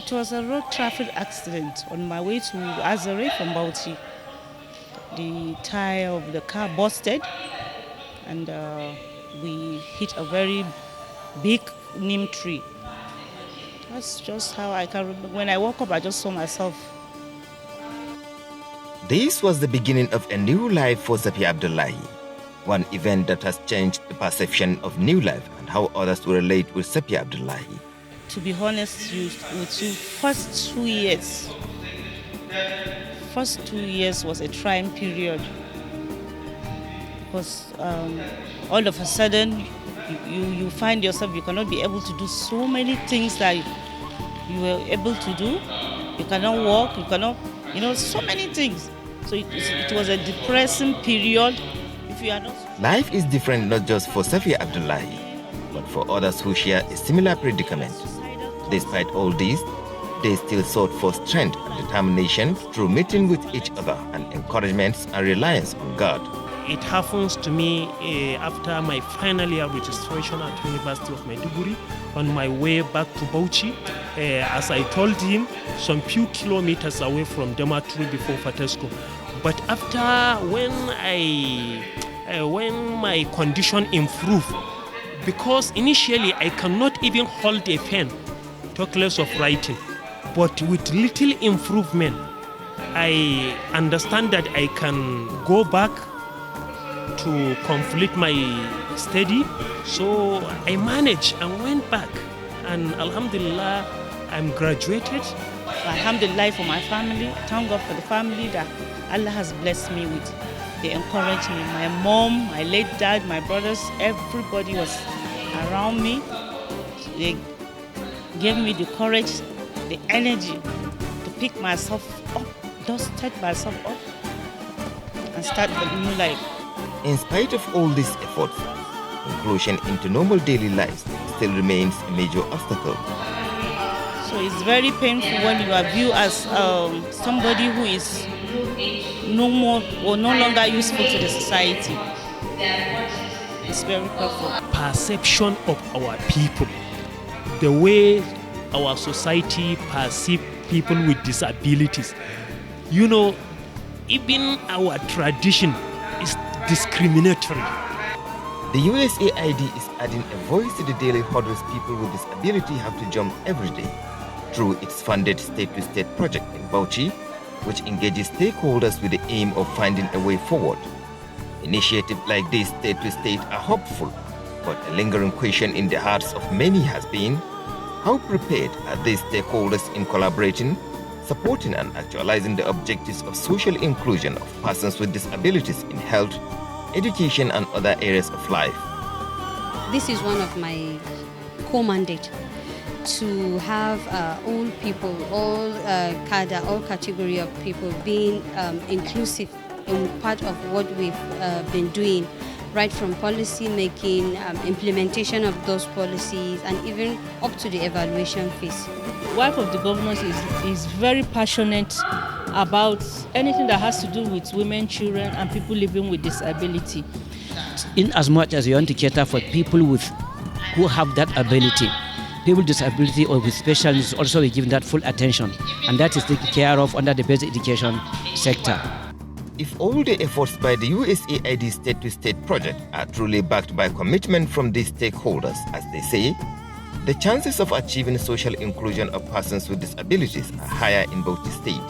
It was a road traffic accident on my way to Azare from Bauchi. The tire of the car busted and we hit a very big neem tree. That's just how I can remember. When I woke up, I just saw myself. This was the beginning of a new life for Zapi Abdullahi. One event that has changed the perception of new life and how others will relate with Zapi Abdullahi. To be honest with you, first 2 years was a trying period. Because all of a sudden, you find yourself, you cannot be able to do so many things that you were able to do. You cannot walk, you cannot, so many things. So it was a depressing period. If you are not... Life is different not just for Zapi Abdullahi, but for others who share a similar predicament. Despite all this, they still sought for strength and determination through meeting with each other and encouragement and reliance on God. It happens to me after my final year registration at University of Maiduguri on my way back to Bauchi. As I told him, some few kilometers away from Dematru before Fatesco. But after when my condition improved, because initially I cannot even hold a pen, talk less of writing. But with little improvement, I understand that I can go back to complete my study. So I managed and went back. And Alhamdulillah, I'm graduated. Alhamdulillah for my family. Thank God for the family that Allah has blessed me with. They encouraged me. My mom, my late dad, my brothers, everybody was around me. They gave me the courage, the energy to pick myself up, dusted myself up, and start a new life. In spite of all these efforts, inclusion into normal daily lives still remains a major obstacle. So it's very painful when you are viewed as somebody who is no longer useful to the society. It's very painful. Perception of our people, the way our society perceives people with disabilities. Even our tradition is discriminatory. The USAID is adding a voice to the daily hurdles people with disability have to jump every day through its funded state-to-state project in Bauchi, which engages stakeholders with the aim of finding a way forward. Initiatives like this state-to-state are hopeful, but a lingering question in the hearts of many has been, how prepared are these stakeholders in collaborating, supporting and actualizing the objectives of social inclusion of persons with disabilities in health, education and other areas of life? This is one of my core mandates, to have all people, all cadre, all category of people being inclusive in part of what we've been doing, right from policy making, implementation of those policies, and even up to the evaluation phase. Wife of the governor is very passionate about anything that has to do with women, children, and people living with disability. In as much as you want to cater for people who have that ability, people with disability or with special needs also be given that full attention, and that is taken care of under the basic education sector. If all the efforts by the USAID state-to-state project are truly backed by commitment from these stakeholders, as they say, the chances of achieving social inclusion of persons with disabilities are higher in both the state.